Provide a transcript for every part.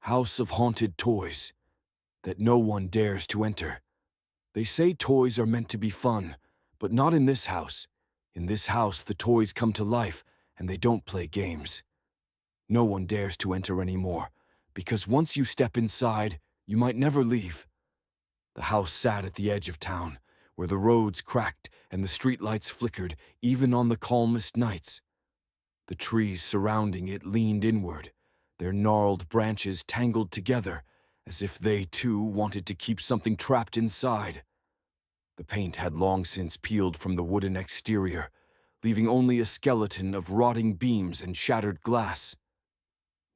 House of Haunted Toys, that no one dares to enter. They say toys are meant to be fun, but not in this house. In this house, the toys come to life, and they don't play games. No one dares to enter anymore, because once you step inside, you might never leave. The house sat at the edge of town, where the roads cracked and the streetlights flickered, even on the calmest nights. The trees surrounding it leaned inward, their gnarled branches tangled together, as if they, too, wanted to keep something trapped inside. The paint had long since peeled from the wooden exterior, leaving only a skeleton of rotting beams and shattered glass.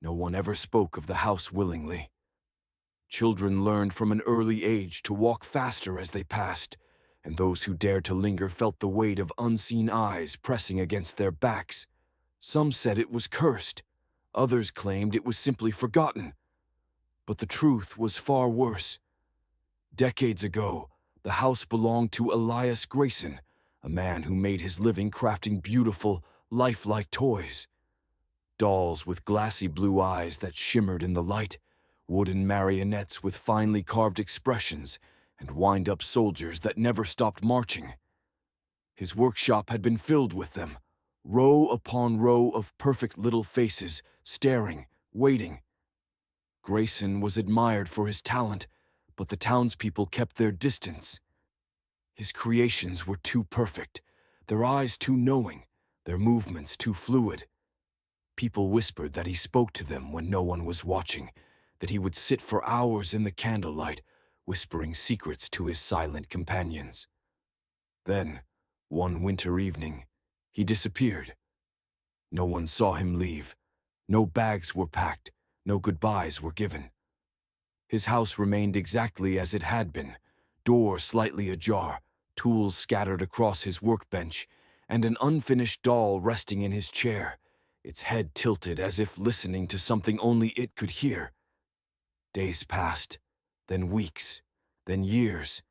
No one ever spoke of the house willingly. Children learned from an early age to walk faster as they passed, and those who dared to linger felt the weight of unseen eyes pressing against their backs. Some said it was cursed. Others claimed it was simply forgotten. But the truth was far worse. Decades ago, the house belonged to Elias Grayson, a man who made his living crafting beautiful, lifelike toys. Dolls with glassy blue eyes that shimmered in the light, wooden marionettes with finely carved expressions, and wind-up soldiers that never stopped marching. His workshop had been filled with them, row upon row of perfect little faces, staring, waiting. Grayson was admired for his talent, but the townspeople kept their distance. His creations were too perfect, their eyes too knowing, their movements too fluid. People whispered that he spoke to them when no one was watching, that he would sit for hours in the candlelight, whispering secrets to his silent companions. Then, one winter evening, he disappeared. No one saw him leave. No bags were packed. No goodbyes were given. His house remained exactly as it had been, door slightly ajar, tools scattered across his workbench, and an unfinished doll resting in his chair, its head tilted as if listening to something only it could hear. Days passed, then weeks, then years.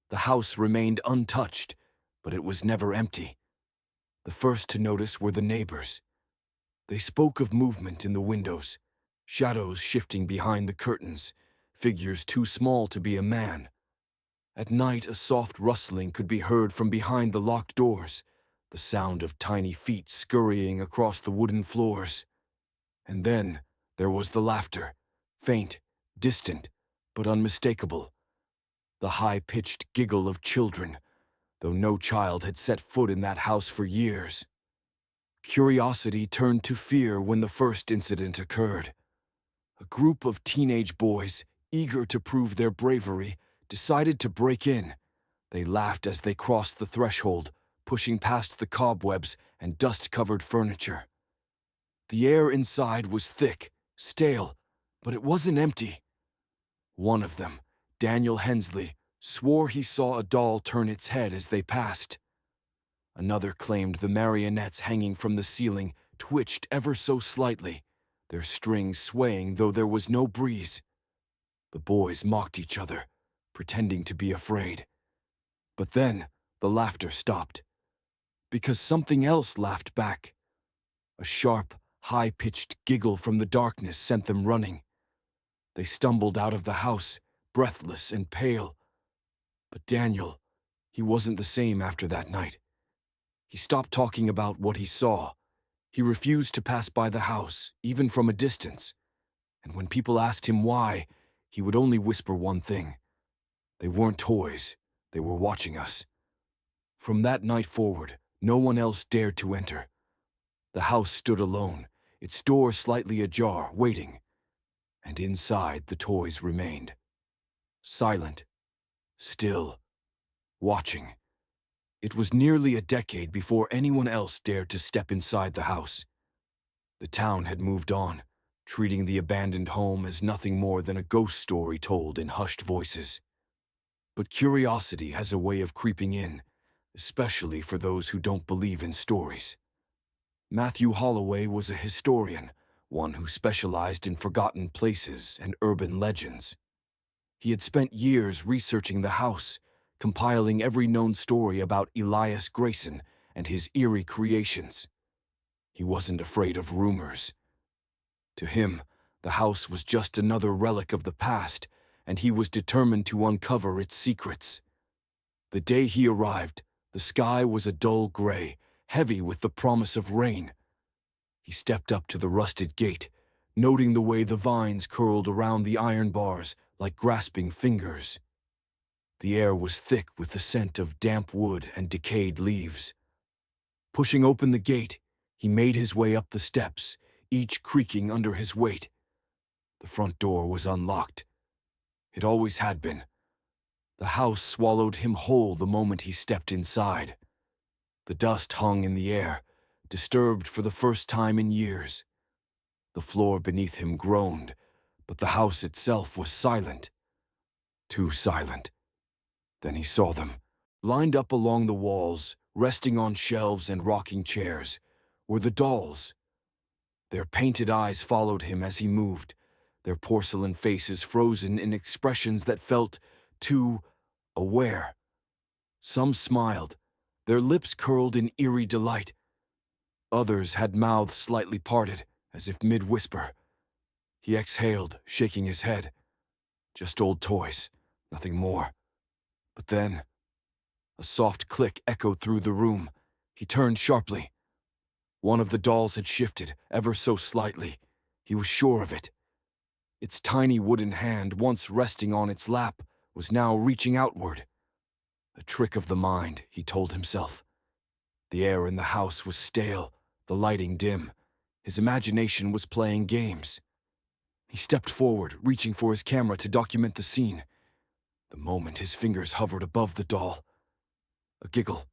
The house remained untouched, but it was never empty. The first to notice were the neighbors. They spoke of movement in the windows, shadows shifting behind the curtains, figures too small to be a man. At night, a soft rustling could be heard from behind the locked doors, the sound of tiny feet scurrying across the wooden floors. And then there was the laughter, faint, distant, but unmistakable. The high-pitched giggle of children, though no child had set foot in that house for years. Curiosity turned to fear when the first incident occurred. A group of teenage boys, eager to prove their bravery, decided to break in. They laughed as they crossed the threshold, pushing past the cobwebs and dust-covered furniture. The air inside was thick, stale, but it wasn't empty. One of them, Daniel Hensley, swore he saw a doll turn its head as they passed. Another claimed the marionettes hanging from the ceiling twitched ever so slightly, their strings swaying though there was no breeze. The boys mocked each other, pretending to be afraid. But then the laughter stopped, because something else laughed back. A sharp, high-pitched giggle from the darkness sent them running. They stumbled out of the house, breathless and pale. But Daniel, he wasn't the same after that night. He stopped talking about what he saw. He refused to pass by the house, even from a distance. And when people asked him why, he would only whisper one thing. They weren't toys. They were watching us. From that night forward, no one else dared to enter. The house stood alone, its door slightly ajar, waiting. And inside the toys remained. Silent, still, watching. It was nearly a decade before anyone else dared to step inside the house. The town had moved on, treating the abandoned home as nothing more than a ghost story told in hushed voices. But curiosity has a way of creeping in, especially for those who don't believe in stories. Matthew Holloway was a historian, one who specialized in forgotten places and urban legends. He had spent years researching the house, compiling every known story about Elias Grayson and his eerie creations. He wasn't afraid of rumors. To him, The house was just another relic of the past, and he was determined to uncover its secrets. The day he arrived, the sky was a dull gray, heavy with the promise of rain. He stepped up to the rusted gate, noting the way the vines curled around the iron bars like grasping fingers. The air was thick with the scent of damp wood and decayed leaves. Pushing open the gate, he made his way up the steps, each creaking under his weight. The front door was unlocked. It always had been. The house swallowed him whole the moment he stepped inside. The dust hung in the air, disturbed for the first time in years. The floor beneath him groaned, but the house itself was silent. Too silent. Then he saw them, lined up along the walls, resting on shelves and rocking chairs, were the dolls. Their painted eyes followed him as he moved, their porcelain faces frozen in expressions that felt too aware. Some smiled, their lips curled in eerie delight. Others had mouths slightly parted, as if mid-whisper. He exhaled, shaking his head. Just old toys, nothing more. But then, a soft click echoed through the room. He turned sharply. One of the dolls had shifted, ever so slightly. He was sure of it. Its tiny wooden hand, once resting on its lap, was now reaching outward. A trick of the mind, he told himself. The air in the house was stale, the lighting dim. His imagination was playing games. He stepped forward, reaching for his camera to document the scene. The moment his fingers hovered above the doll. A giggle,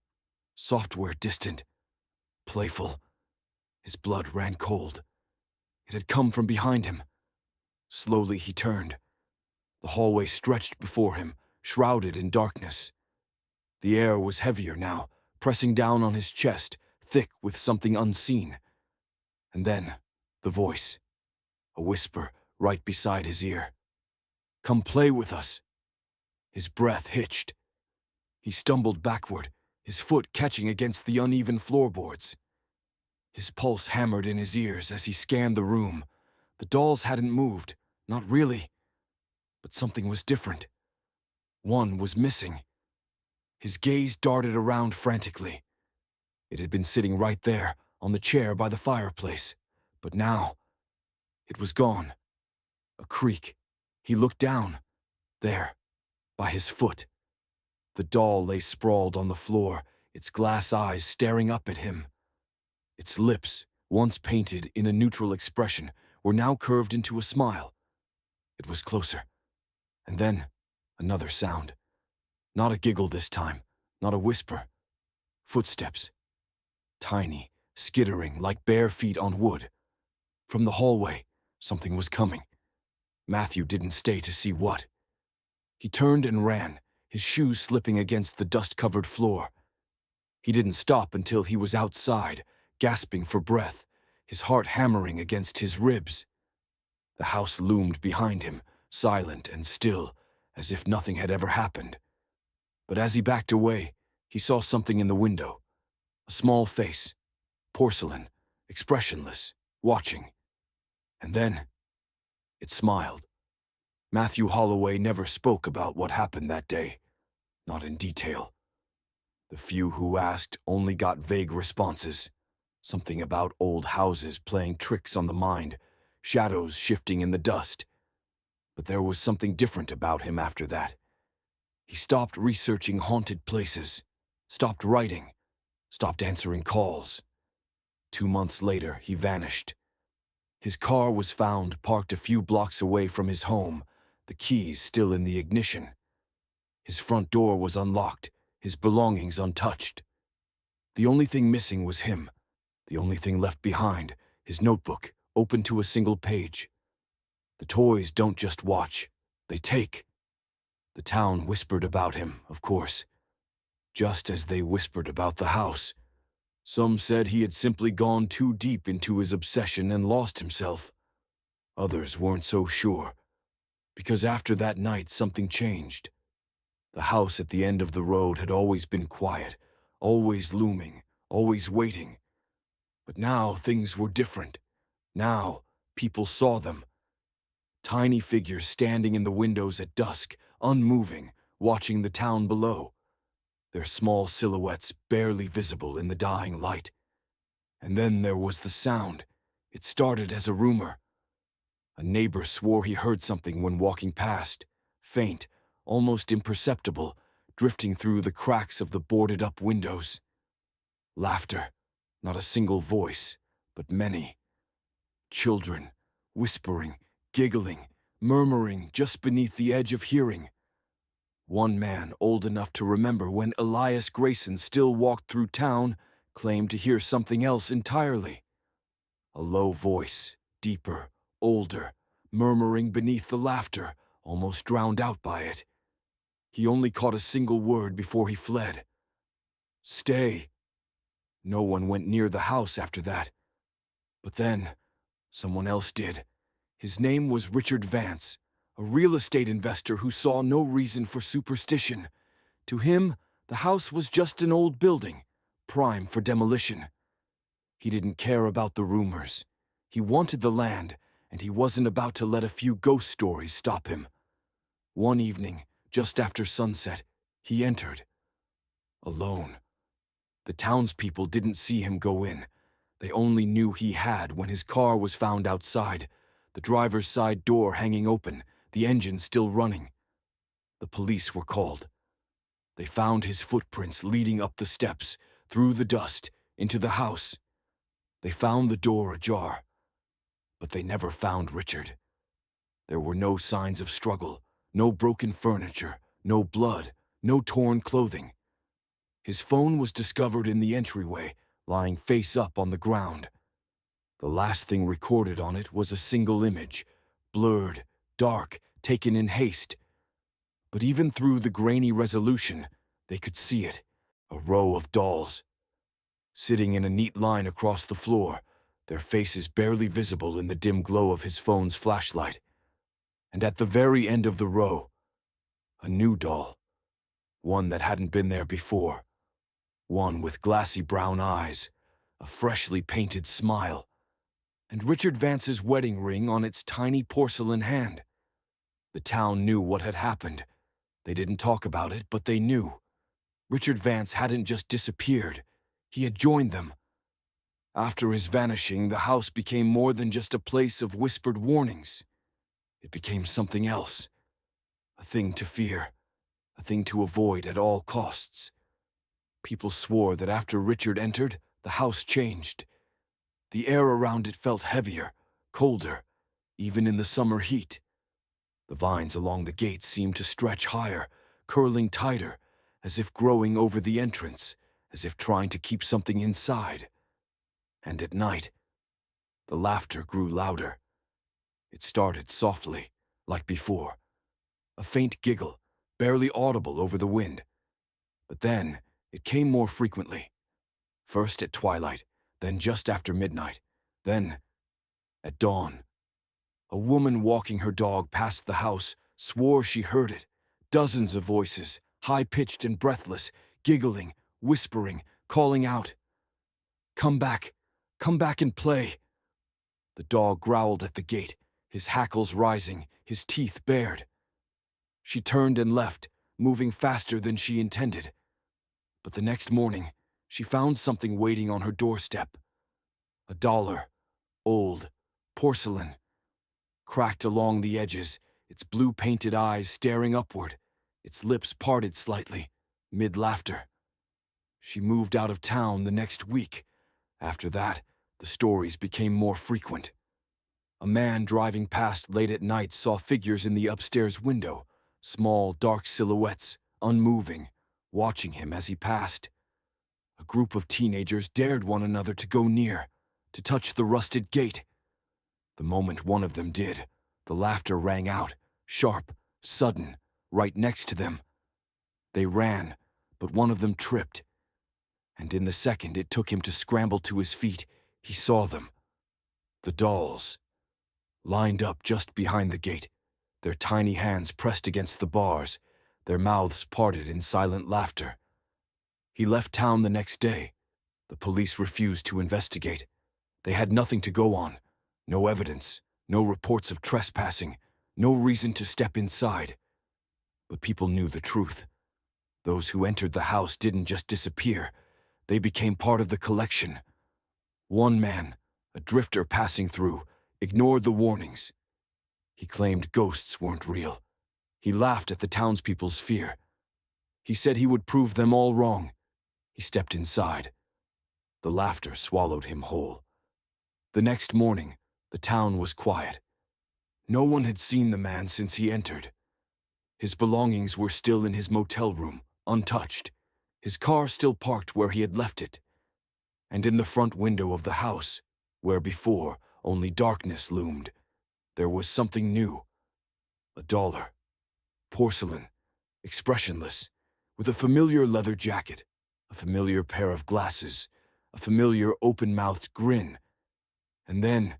software distant, playful. His blood ran cold. It had come from behind him. Slowly he turned. The hallway stretched before him, shrouded in darkness. The air was heavier now, pressing down on his chest, thick with something unseen. And then, the voice. A whisper right beside his ear. "Come play with us." His breath hitched. He stumbled backward, his foot catching against the uneven floorboards. His pulse hammered in his ears as he scanned the room. The dolls hadn't moved, not really. But something was different. One was missing. His gaze darted around frantically. It had been sitting right there, on the chair by the fireplace. But now, it was gone. A creak. He looked down. There, by his foot. The doll lay sprawled on the floor, its glass eyes staring up at him. Its lips, once painted in a neutral expression, were now curved into a smile. It was closer. And then, another sound. Not a giggle this time, not a whisper. Footsteps. Tiny, skittering like bare feet on wood. From the hallway, something was coming. Matthew didn't stay to see what. He turned and ran, his shoes slipping against the dust-covered floor. He didn't stop until he was outside, gasping for breath, his heart hammering against his ribs. The house loomed behind him, silent and still, as if nothing had ever happened. But as he backed away, he saw something in the window. A small face, porcelain, expressionless, watching. And then, it smiled. Matthew Holloway never spoke about what happened that day, not in detail. The few who asked only got vague responses. Something about old houses playing tricks on the mind, shadows shifting in the dust. But there was something different about him after that. He stopped researching haunted places, stopped writing, stopped answering calls. 2 months later, he vanished. His car was found parked a few blocks away from his home, the keys still in the ignition. His front door was unlocked, his belongings untouched. The only thing missing was him. The only thing left behind, his notebook, open to a single page. The toys don't just watch, they take. The town whispered about him, of course, just as they whispered about the house. Some said he had simply gone too deep into his obsession and lost himself. Others weren't so sure, because after that night something changed. The house at the end of the road had always been quiet, always looming, always waiting. But now things were different. Now people saw them. Tiny figures standing in the windows at dusk, unmoving, watching the town below, their small silhouettes barely visible in the dying light. And then there was the sound. It started as a rumor. A neighbor swore he heard something when walking past, faint, almost imperceptible, drifting through the cracks of the boarded-up windows. Laughter, not a single voice, but many. Children, whispering, giggling, murmuring just beneath the edge of hearing. One man, old enough to remember when Elias Grayson still walked through town, claimed to hear something else entirely. A low voice, deeper, older, murmuring beneath the laughter, almost drowned out by it. He only caught a single word before he fled. Stay. No one went near the house after that. But then, someone else did. His name was Richard Vance, a real estate investor who saw no reason for superstition. To him, the house was just an old building, prime for demolition. He didn't care about the rumors. He wanted the land, and he wasn't about to let a few ghost stories stop him. One evening, just after sunset, he entered. Alone. The townspeople didn't see him go in. They only knew he had when his car was found outside, the driver's side door hanging open, the engine still running. The police were called. They found his footprints leading up the steps, through the dust, into the house. They found the door ajar. But they never found Richard. There were no signs of struggle, no broken furniture, no blood, no torn clothing. His phone was discovered in the entryway, lying face up on the ground. The last thing recorded on it was a single image, blurred, dark, taken in haste. But even through the grainy resolution, they could see it, a row of dolls. Sitting in a neat line across the floor, their faces barely visible in the dim glow of his phone's flashlight. And at the very end of the row, a new doll, one that hadn't been there before. One with glassy brown eyes, a freshly painted smile, and Richard Vance's wedding ring on its tiny porcelain hand. The town knew what had happened. They didn't talk about it, but they knew. Richard Vance hadn't just disappeared. He had joined them. After his vanishing, the house became more than just a place of whispered warnings. It became something else. A thing to fear. A thing to avoid at all costs. People swore that after Richard entered, the house changed. The air around it felt heavier, colder, even in the summer heat. The vines along the gate seemed to stretch higher, curling tighter, as if growing over the entrance, as if trying to keep something inside. And at night, the laughter grew louder. It started softly, like before, a faint giggle, barely audible over the wind. But then, it came more frequently. First at twilight, then just after midnight, then at dawn. A woman walking her dog past the house swore she heard it. Dozens of voices, high-pitched and breathless, giggling, whispering, calling out. Come back and play." The dog growled at the gate, his hackles rising, his teeth bared. She turned and left, moving faster than she intended. But the next morning, she found something waiting on her doorstep. $1, old, porcelain, cracked along the edges, its blue-painted eyes staring upward, its lips parted slightly, mid-laughter. She moved out of town the next week. After that, the stories became more frequent. A man driving past late at night saw figures in the upstairs window, small, dark silhouettes, unmoving, watching him as he passed. A group of teenagers dared one another to go near, to touch the rusted gate. The moment one of them did, the laughter rang out, sharp, sudden, right next to them. They ran, but one of them tripped. And in the second it took him to scramble to his feet, he saw them. The dolls, lined up just behind the gate, their tiny hands pressed against the bars, their mouths parted in silent laughter. He left town the next day. The police refused to investigate. They had nothing to go on, no evidence, no reports of trespassing, no reason to step inside. But people knew the truth. Those who entered the house didn't just disappear, they became part of the collection. One man, a drifter passing through, ignored the warnings. He claimed ghosts weren't real. He laughed at the townspeople's fear. He said he would prove them all wrong. He stepped inside. The laughter swallowed him whole. The next morning, the town was quiet. No one had seen the man since he entered. His belongings were still in his motel room, untouched. His car still parked where he had left it. And in the front window of the house, where before only darkness loomed, there was something new. A dollar. Porcelain. Expressionless. With a familiar leather jacket. A familiar pair of glasses. A familiar open-mouthed grin. And then,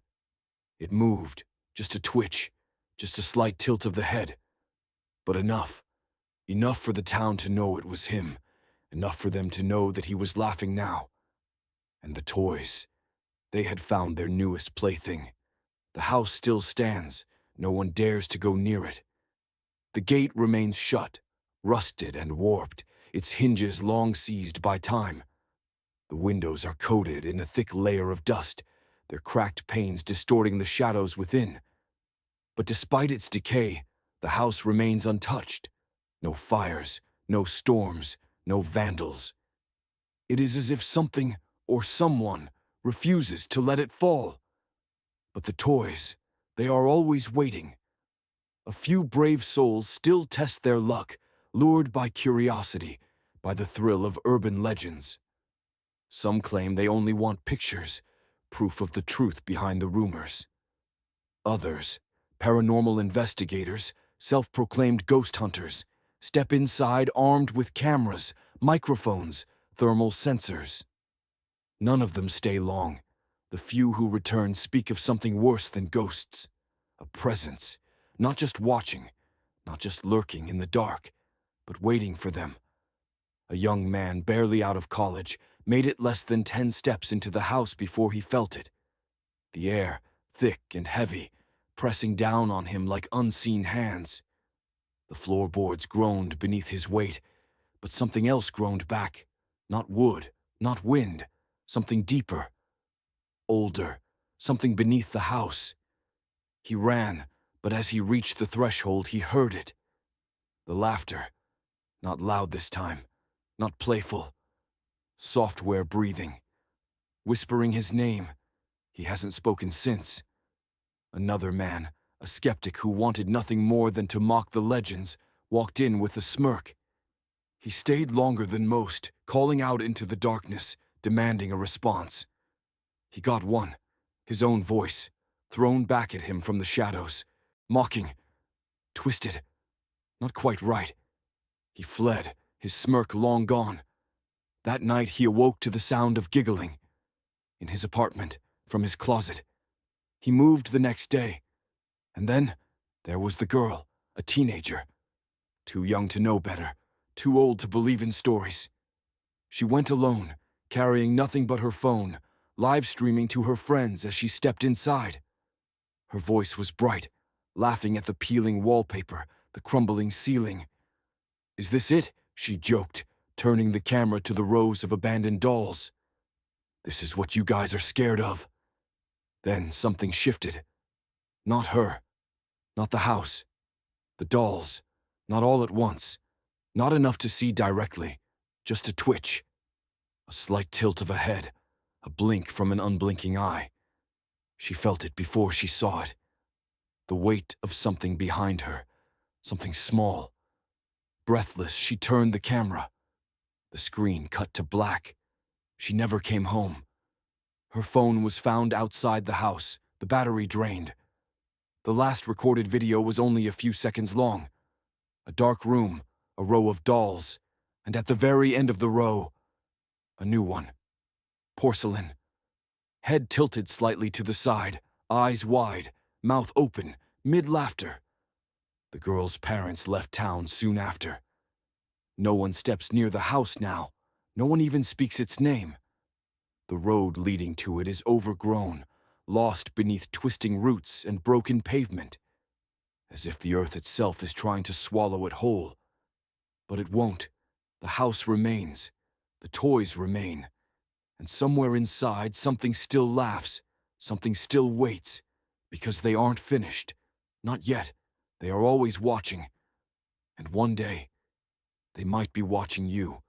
it moved. Just a twitch. Just a slight tilt of the head. But enough. Enough for the town to know it was him. Enough for them to know that he was laughing now. And the toys. They had found their newest plaything. The house still stands. No one dares to go near it. The gate remains shut, rusted and warped, its hinges long seized by time. The windows are coated in a thick layer of dust, their cracked panes distorting the shadows within. But despite its decay, the house remains untouched. No fires, no storms, no vandals. It is as if something or someone refuses to let it fall. But the toys, they are always waiting. A few brave souls still test their luck, lured by curiosity, by the thrill of urban legends. Some claim they only want pictures, proof of the truth behind the rumors. Others, paranormal investigators, self-proclaimed ghost hunters, step inside armed with cameras, microphones, thermal sensors. None of them stay long. The few who return speak of something worse than ghosts. A presence, not just watching, not just lurking in the dark, but waiting for them. A young man barely out of college made it less than 10 steps into the house before he felt it. The air, thick and heavy, pressing down on him like unseen hands. The floorboards groaned beneath his weight, but something else groaned back. Not wood, not wind, something deeper. Older, something beneath the house. He ran, but as he reached the threshold, he heard it. The laughter, not loud this time, not playful. Software breathing, whispering his name. He hasn't spoken since. Another man, a skeptic who wanted nothing more than to mock the legends, walked in with a smirk. He stayed longer than most, calling out into the darkness, demanding a response. He got one, his own voice, thrown back at him from the shadows, mocking, twisted, not quite right. He fled, his smirk long gone. That night he awoke to the sound of giggling. In his apartment, from his closet. He moved the next day. And then, there was the girl, a teenager. Too young to know better, too old to believe in stories. She went alone, carrying nothing but her phone, live streaming to her friends as she stepped inside. Her voice was bright, laughing at the peeling wallpaper, the crumbling ceiling. "Is this it?" she joked, turning the camera to the rows of abandoned dolls. "This is what you guys are scared of." Then something shifted. Not her. Not the house. The dolls. Not all at once. Not enough to see directly. Just a twitch. A slight tilt of a head. A blink from an unblinking eye. She felt it before she saw it. The weight of something behind her. Something small. Breathless, she turned the camera. The screen cut to black. She never came home. Her phone was found outside the house, the battery drained. The last recorded video was only a few seconds long. A dark room, a row of dolls, and at the very end of the row, a new one. Porcelain. Head tilted slightly to the side, eyes wide, mouth open, mid-laughter. The girl's parents left town soon after. No one steps near the house now. No one even speaks its name. The road leading to it is overgrown, lost beneath twisting roots and broken pavement. as if the earth itself is trying to swallow it whole. But it won't. The house remains. The toys remain. And somewhere inside, something still laughs, something still waits, because they aren't finished. Not yet. They are always watching. And one day, they might be watching you.